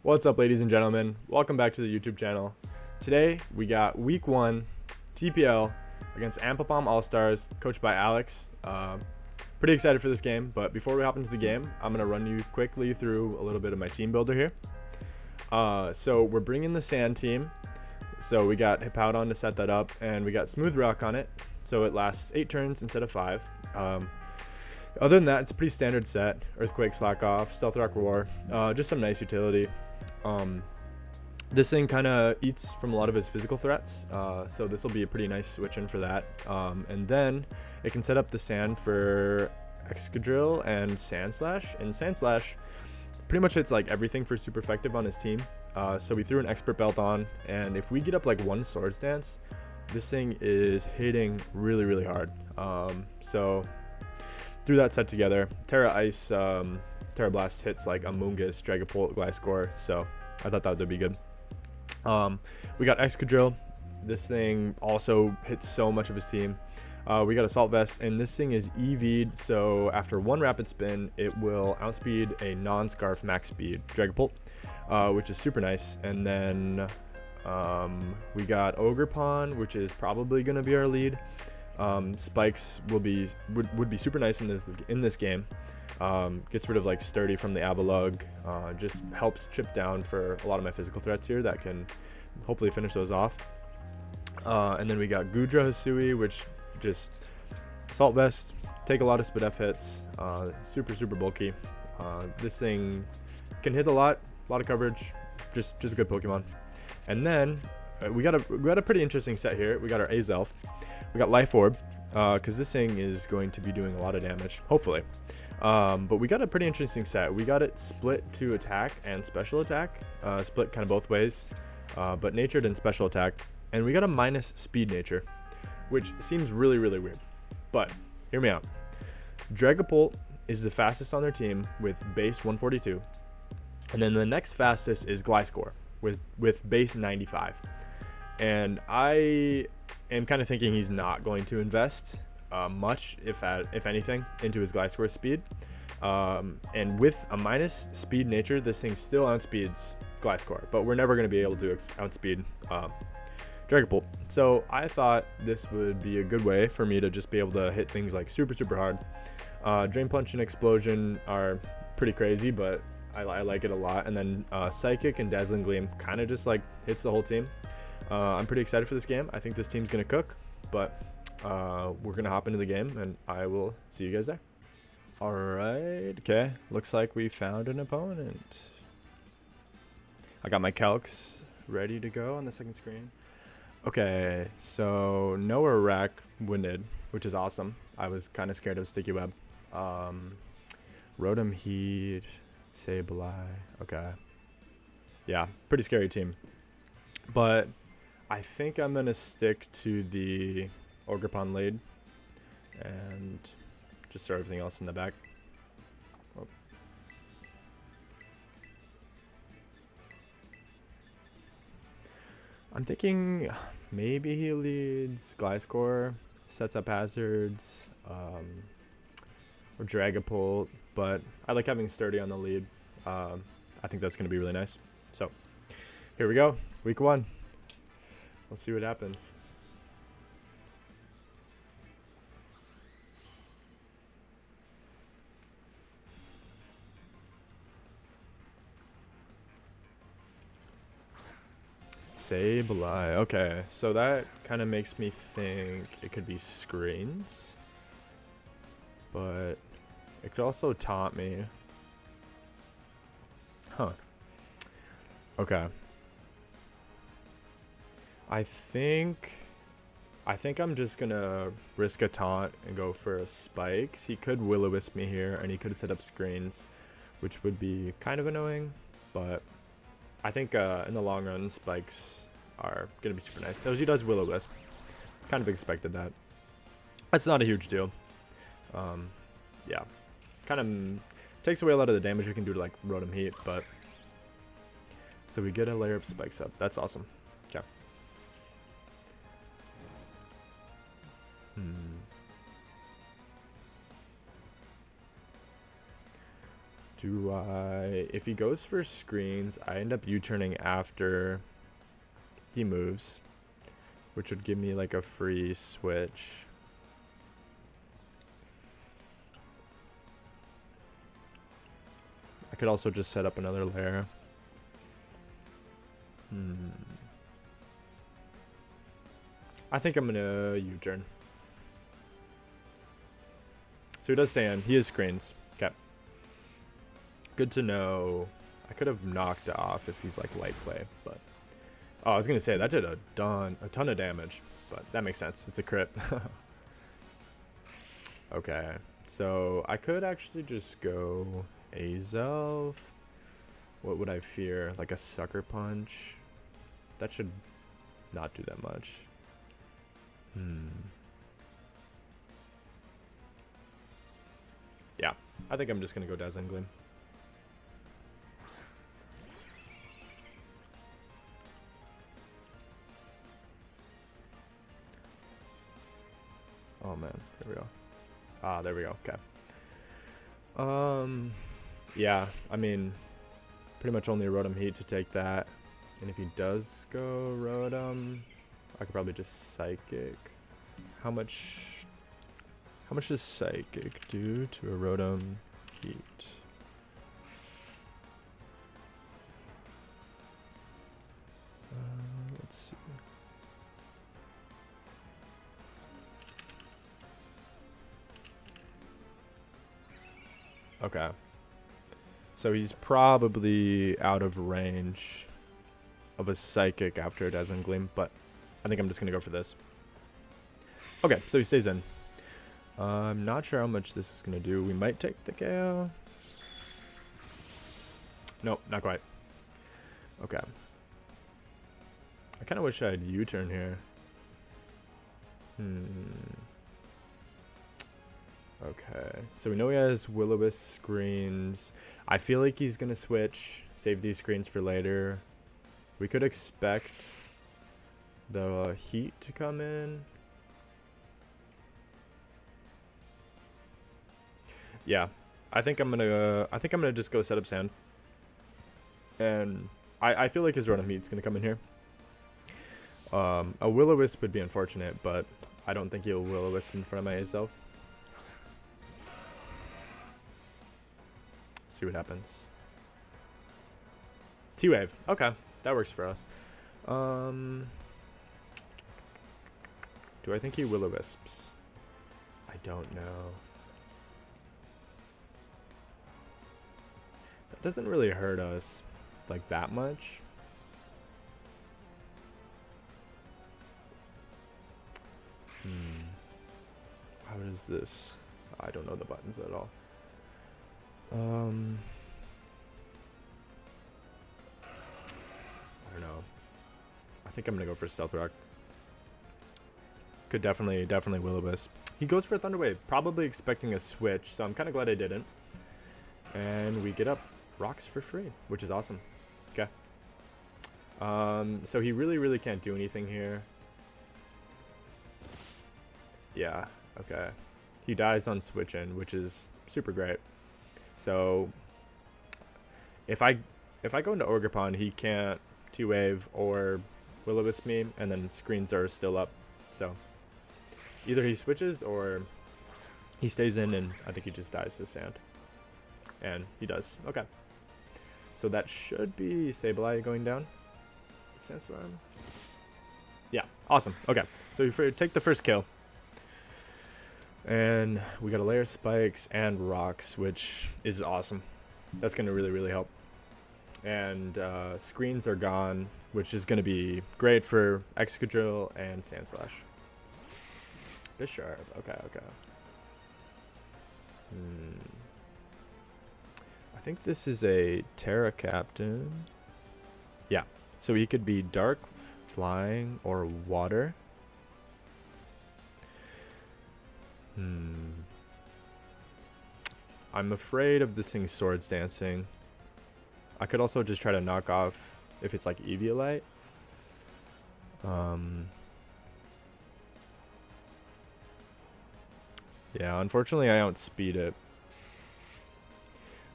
What's up, ladies and gentlemen? Welcome back to the YouTube channel. Today we got week 1 TPL against Ambipom All-Stars, coached by Alex. Pretty excited for this game, but before we hop into the game, I'm gonna run you quickly through a little bit of my team builder here. So we're bringing the sand team. So we got Hippowdon to set that up, and we got Smooth Rock on it, so it lasts 8 turns instead of 5. Other than that, it's a pretty standard set. Earthquake, Slack Off, Stealth Rock, Roar, just some nice utility. This thing kind of eats from a lot of his physical threats, so this will be a pretty nice switch in for that. And then it can set up the sand for Excadrill and Sand Slash. And Sand Slash pretty much hits like everything for super effective on his team. So we threw an Expert Belt on, and if we get up like 1 Swords Dance, this thing is hitting really, really hard. So threw that set together. Terra Ice, Terra Blast hits like Amoonguss, Dragapult, Gliscor, so I thought that would be good. We got Excadrill. This thing also hits so much of his team. We got Assault Vest, and this thing is EV'd, so after 1 Rapid Spin, it will outspeed a non-Scarf max speed Dragapult, which is super nice. And then we got Ogerpon, which is probably going to be our lead. Spikes would be super nice in this game. Gets rid of like Sturdy from the Avalugg, just helps chip down for a lot of my physical threats here that can hopefully finish those off. And then we got Gudra Hisui, which just Assault Vest, take a lot of Spidef hits, super bulky. This thing can hit a lot of coverage, just a good Pokemon. And then we got a pretty interesting set here. We got our Azelf. We got Life Orb, because this thing is going to be doing a lot of damage, hopefully. But we got a pretty interesting set. We got it split to attack and special attack, split kind of both ways, but natured and special attack. And we got a minus speed nature, which seems really, really weird. But hear me out. Dragapult is the fastest on their team with base 142. And then the next fastest is Gliscor with base 95. And I am kind of thinking he's not going to invest much, if anything, into his Gliscor speed. And with a minus speed nature, this thing still outspeeds Gliscor, but we're never going to be able to outspeed Dragapult. So I thought this would be a good way for me to just be able to hit things like super hard. Drain Punch and Explosion are pretty crazy, but I like it a lot. And then Psychic and Dazzling Gleam kind of just like hits the whole team. I'm pretty excited for this game. I think this team's going to cook, but we're going to hop into the game, and I will see you guys there. All right. Okay. Looks like we found an opponent. I got my calcs ready to go on the second screen. Okay. So Noah Rack winded, which is awesome. I was kind of scared of Sticky Web. Rotom Heat, Sableye. Okay. Yeah. Pretty scary team. But I think I'm going to stick to the Ogerpon lead and just throw everything else in the back. Oh. I'm thinking maybe he leads Gliscor, sets up hazards, or Dragapult, but I like having Sturdy on the lead. I think that's going to be really nice. So here we go, week 1. Let's see what happens. Sableye. Okay, so that kind of makes me think it could be screens, but it could also taunt me. Huh. Okay. I think I'm just gonna risk a taunt and go for a Spikes. He could Will-O-Wisp me here, and he could set up screens, which would be kind of annoying, but I think in the long run, Spikes are gonna be super nice. So he does Will-O-Wisp. Kind of expected that. That's not a huge deal. Yeah, kind of takes away a lot of the damage we can do to like Rotom Heat, but so we get a layer of Spikes up. That's awesome. Okay. If he goes for screens, I end up U-turning after he moves, which would give me like a free switch. I could also just set up another layer. I think I'm gonna U-turn. So he does stay in. He is screens. Okay. Good to know. I could have knocked off if he's like light play, but oh, I was gonna say that did a ton of damage, but that makes sense. It's a crit. Okay, so I could actually just go Azelf. What would I fear? Like a sucker punch? That should not do that much. Yeah, I think I'm just gonna go Dazzling Gleam. Oh man, there we go. Ah, there we go. Okay. Yeah, I mean, pretty much only Rotom Heat to take that. And if he does go Rotom, I could probably just Psychic. How much does Psychic do to a Rotom Heat? Let's see. Okay. So he's probably out of range of a Psychic after a Dazzling Gleam, but I think I'm just going to go for this. Okay, so he stays in. I'm not sure how much this is going to do. We might take the KO. Nope, not quite. Okay. I kind of wish I had U-turn here. Okay, so we know he has Will-O-Wisp screens. I feel like he's going to switch, save these screens for later. We could expect the Heat to come in. Yeah, I think I'm gonna just go set up Sand. And I feel like his Rotom Heat's gonna come in here. A Will-O-Wisp would be unfortunate, but I don't think he'll Will-O-Wisp in front of my Azelf. See what happens. T-Wave. Okay, that works for us. Do I think he Will-O-Wisps? I don't know. That doesn't really hurt us like that much. How is this? I don't know the buttons at all. I don't know. I think I'm gonna go for Stealth Rock. Could definitely Will-O-Wisp. He goes for a Thunder Wave, probably expecting a switch, so I'm kind of glad I didn't. And we get up rocks for free, which is awesome. Okay. So he really can't do anything here. Yeah. Okay. He dies on switch in, which is super great. So if I go into Ogerpon, he can't T-Wave or Will-O-Wisp me, and then screens are still up. So either he switches or he stays in, and I think he just dies to Sand. And he does. Okay. So that should be Sableye going down. Sandstorm. Yeah. Awesome. Okay. So we take the first kill. And we got a layer spikes and rocks, which is awesome. That's going to really help. And screens are gone, which is going to be great for Excadrill and Sandslash. Bisharp. Okay. I think this is a Terra Captain. Yeah. So he could be dark, flying, or water. I'm afraid of this thing Swords Dancing. I could also just try to knock off if it's like Eviolite. Yeah, unfortunately I outspeed it.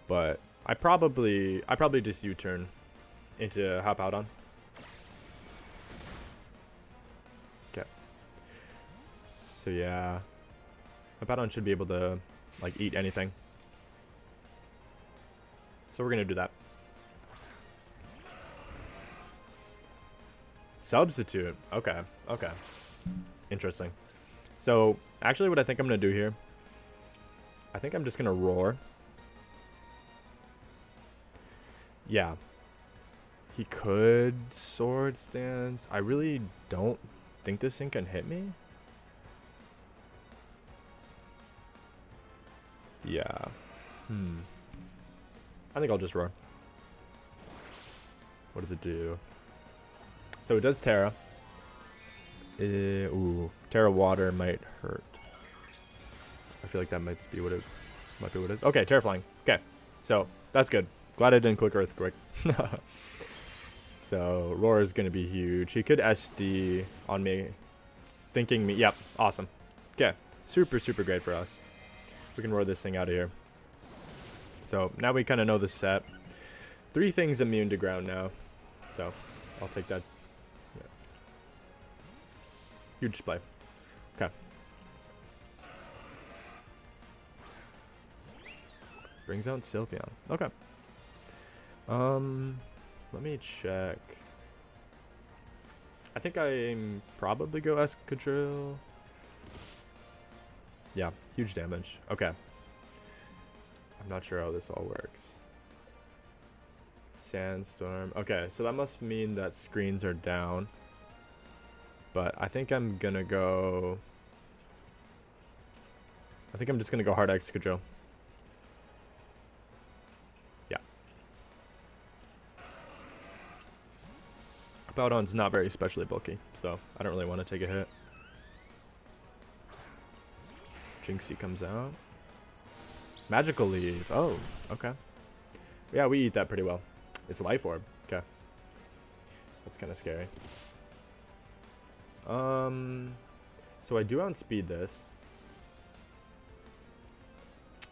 But I probably just U-turn into hop out on. Okay. So yeah, hop out on should be able to like eat anything. So we're gonna do that. Substitute. Okay. Okay. Interesting. So actually, what I think I'm gonna do here, I think I'm just gonna roar. Yeah. He could sword stance. I really don't think this thing can hit me. Yeah. I think I'll just roar. What does it do? So it does Terra. Ooh, Terra Water might hurt. I feel like that might be what it is. Okay, Terra Flying. Okay, so that's good. Glad I didn't Quick Earthquake. So Roar is gonna be huge. He could SD on me, thinking me. Yep, awesome. Okay, super great for us. We can roar this thing out of here. So now we kind of know the set. 3 things immune to ground now, so I'll take that. Yeah. Huge play. Okay. Brings out Sylveon. Okay. Let me check. I think I'm probably go Escadrille. Yeah, huge damage. Okay. I'm not sure how this all works. Sandstorm. Okay, so that must mean that screens are down. But I think I'm gonna go... I think I'm just gonna go hard Excadrill. Yeah. Baudon's not very specially bulky, so I don't really want to take a hit. Jinxie comes out. Magical Leaf. Oh, okay. Yeah, we eat that pretty well. It's Life Orb. Okay. That's kind of scary. So I do outspeed this.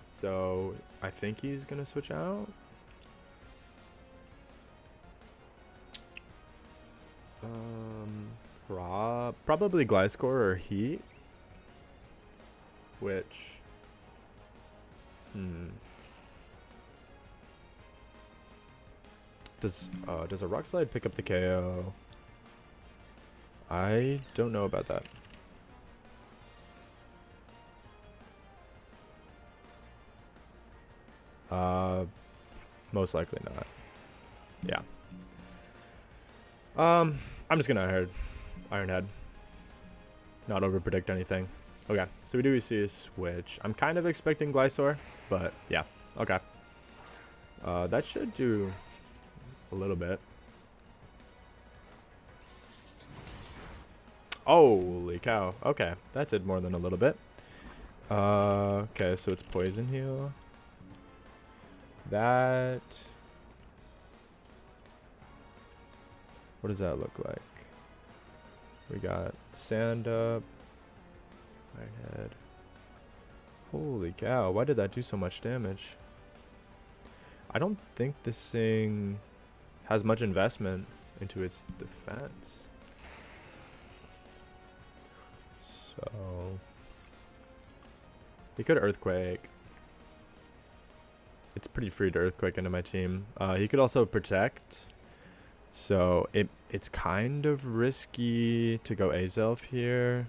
So I think he's gonna switch out. Probably Gliscor or Heat. Which does a Rock Slide pick up the KO? I don't know about that. Most likely not. Yeah. I'm just gonna Iron Head. Not overpredict anything. Okay, so we do see a switch. I'm kind of expecting Gliscor, but yeah. Okay. That should do a little bit. Holy cow. Okay, that did more than a little bit. Okay, so it's Poison Heal. That... What does that look like? We got Sand Up. Iron Head. Holy cow, why did that do so much damage? I don't think this thing has much investment into its defense. So he could Earthquake. It's pretty free to Earthquake into my team. He could also Protect. So it's kind of risky to go Azelf here.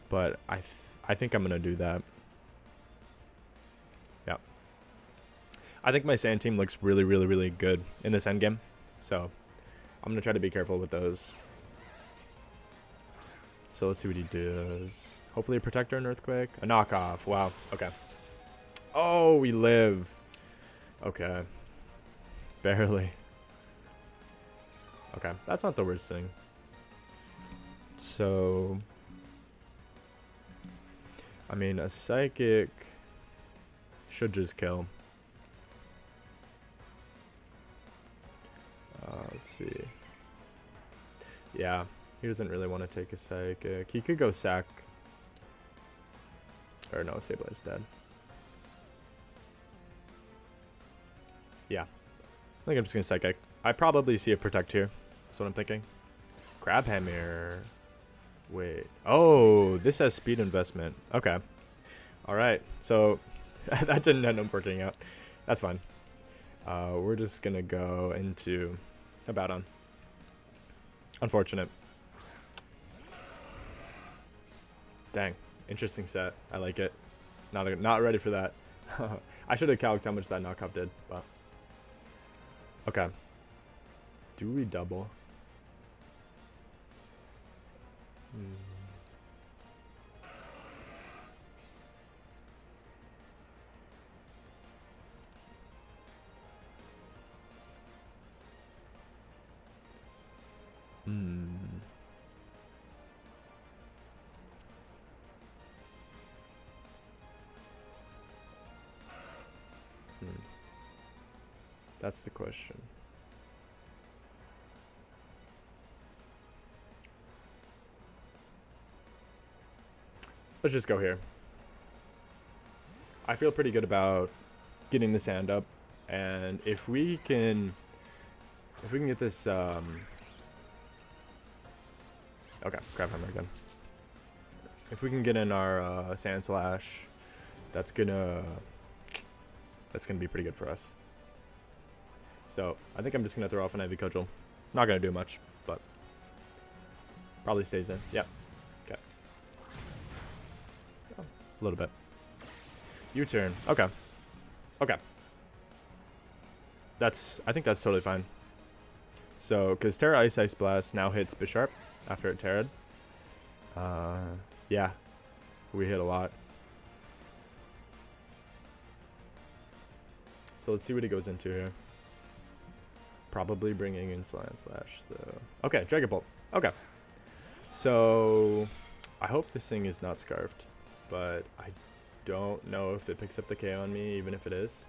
But I think I'm gonna do that. Yeah. I think my Sand team looks really good in this endgame. So I'm gonna try to be careful with those. So let's see what he does. Hopefully a Protector and Earthquake. A knockoff. Wow. Okay. Oh, we live. Okay. Barely. Okay. That's not the worst thing. So... I mean, a Psychic should just kill. Let's see. Yeah, he doesn't really want to take a Psychic. He could go Sack. Or no, Sableye is dead. Yeah. I think I'm just going to Psychic. I probably see a Protect here. That's what I'm thinking. Crab Hammer. Wait. Oh, this has speed investment. Okay. All right. So that didn't end up working out. That's fine. We're just going to go into Abaddon. Unfortunate. Dang. Interesting set. I like it. Not ready for that. I should have calculated how much that knockoff did, but okay. Do we double? That's the question. Let's just go here. I feel pretty good about getting this hand up, and if we can get this okay, Crab Hammer again. If we can get in our Sand Slash, that's gonna be pretty good for us. So I think I'm just gonna throw off an Ivy Cudgel. Not gonna do much, but probably stays in. Yep. Okay. Oh, a little bit. U-turn. Okay. Okay. I think that's totally fine. So, because Terra Ice Blast now hits Bisharp after it Terra'd. Yeah. We hit a lot. So let's see what he goes into here. Probably bringing in Sand Slash though. Okay, Dragon Bolt. Okay. So I hope this thing is not Scarfed, but I don't know if it picks up the KO on me, even if it is.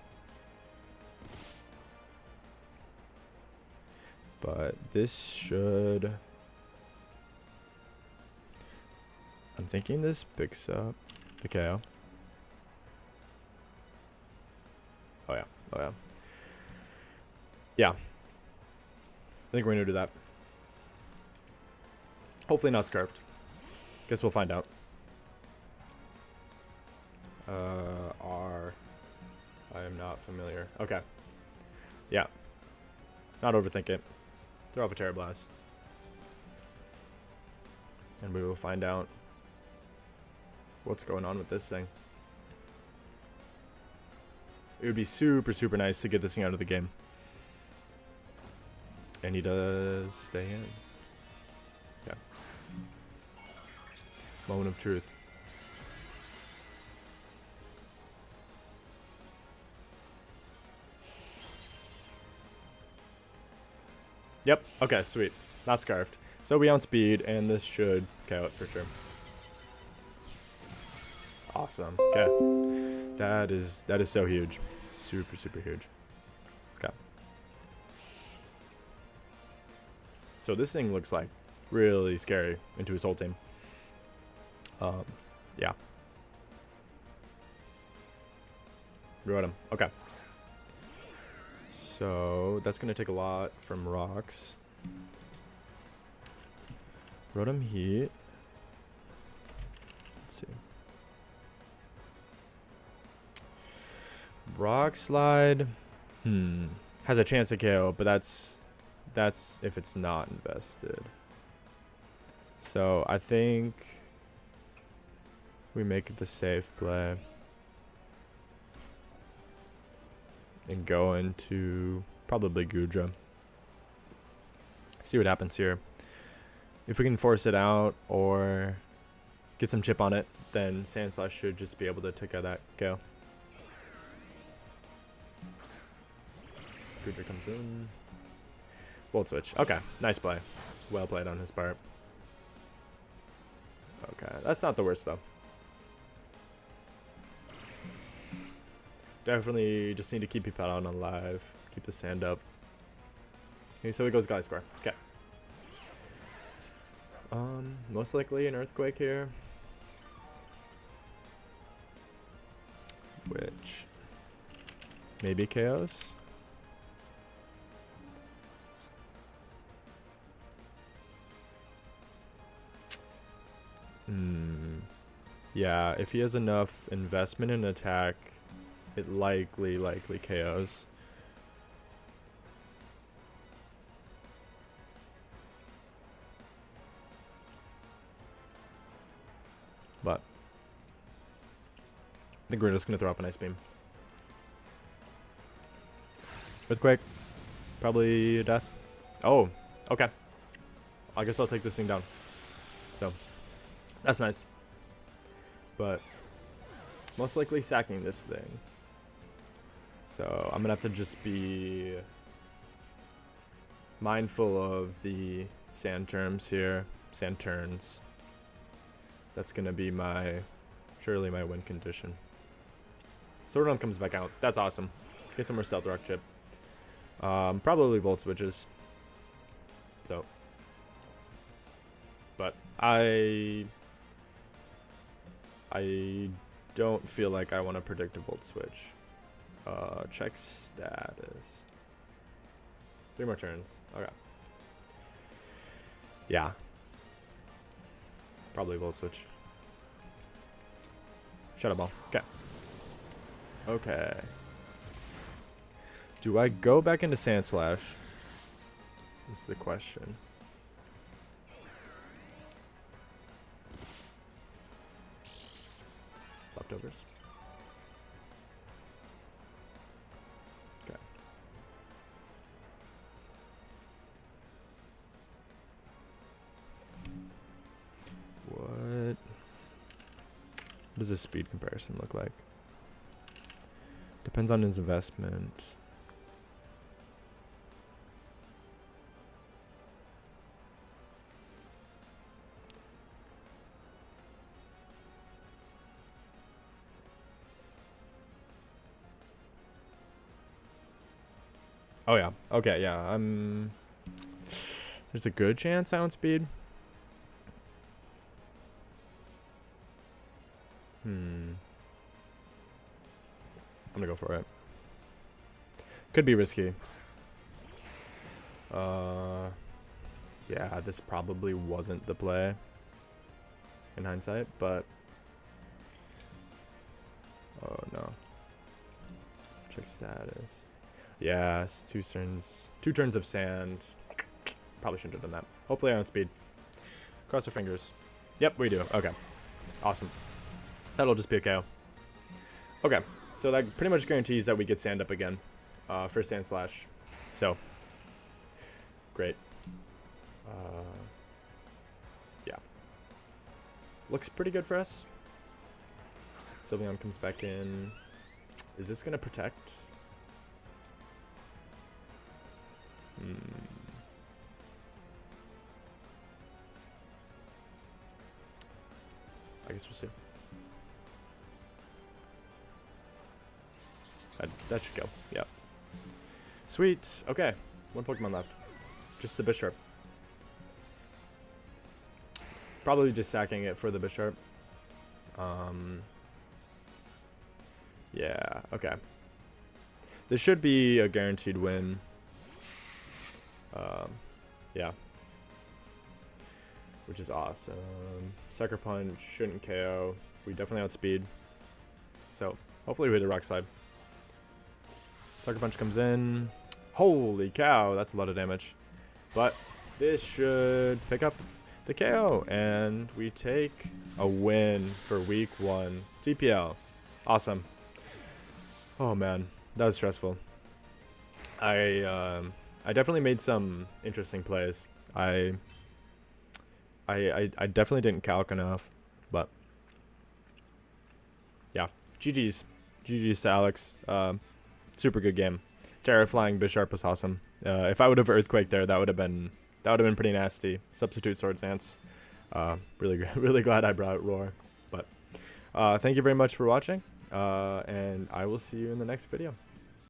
But this should... I'm thinking this picks up the KO. Oh yeah. Oh yeah. Yeah. I think we're going to do that. Hopefully not Scarfed. Guess we'll find out. I am not familiar. Okay. Yeah. Not overthink it. Throw off a Terra Blast. And we will find out what's going on with this thing. It would be super, super nice to get this thing out of the game. And he does stay in. Okay. Moment of truth. Yep. Okay, sweet. Not Scarfed. So we outspeed, and this should KO it for sure. Awesome. Okay. That is so huge. Super, super huge. Okay. So this thing looks like really scary into his whole team. Yeah. Rode him. Okay. So that's going to take a lot from rocks. Rotom Heat. Let's see. Rock Slide. Has a chance to KO, but that's if it's not invested. So I think we make it the safe play. And go into probably Gudra. See what happens here. If we can force it out or get some chip on it, then Sand Slash should just be able to take out that KO. Gudra comes in. Volt Switch. Okay, nice play. Well played on his part. Okay, that's not the worst though. Definitely just need to keep Hippowdon alive. Keep the sand up. Okay, so it goes Guy Score. Okay. Most likely an Earthquake here. Which maybe KOs. Yeah, if he has enough investment in attack, it likely KOs. But I think we're just gonna throw up an Ice Beam. Earthquake. Probably a death. Oh, okay. I guess I'll take this thing down. So, that's nice. But, most likely sacking this thing. So, I'm going to have to just be mindful of the sand terms here. Sand turns. That's going to be surely my win condition. Sword Arm comes back out. That's awesome. Get some more Stealth Rock Chip. Probably Volt Switches. So. But I don't feel like I want to predict a Volt Switch. Check status. 3 more turns. Okay. Yeah. Probably Volt Switch. Shadow Ball. Okay. Okay. Do I go back into Sand Slash? Is the question. Leftovers. Okay. What does this speed comparison look like? Depends on his investment. Oh yeah. Okay, yeah. There's a good chance I outspeed. I'm gonna go for it. Could be risky. Yeah, this probably wasn't the play in hindsight, but oh no. Check status. Yes, 2 turns of sand. Probably shouldn't have done that. Hopefully I outspeed. Cross our fingers. Yep, we do. Okay. Awesome. That'll just be a KO. Okay, so that pretty much guarantees that we get sand up again. For Sand Slash. So, great. Yeah. Looks pretty good for us. Sylveon comes back in. Is this going to protect? I guess we'll see. That should go. Yeah. Sweet. Okay. 1 Pokemon left. Just the Bisharp. Probably just sacking it for the Bisharp. Yeah. Okay. This should be a guaranteed win. Yeah. Which is awesome. Sucker Punch shouldn't KO. We definitely outspeed. So, hopefully we hit a Rock Slide. Sucker Punch comes in. Holy cow, that's a lot of damage. But this should pick up the KO. And we take a win for week 1. TPL. Awesome. Oh man, that was stressful. I definitely made some interesting plays. I definitely didn't calc enough, but yeah, GG's to Alex. Super good game. Terraflying Bisharp was awesome. If I would have Earthquake there, that would have been pretty nasty. Substitute Swords Dance. Really glad I brought Roar. But thank you very much for watching, and I will see you in the next video.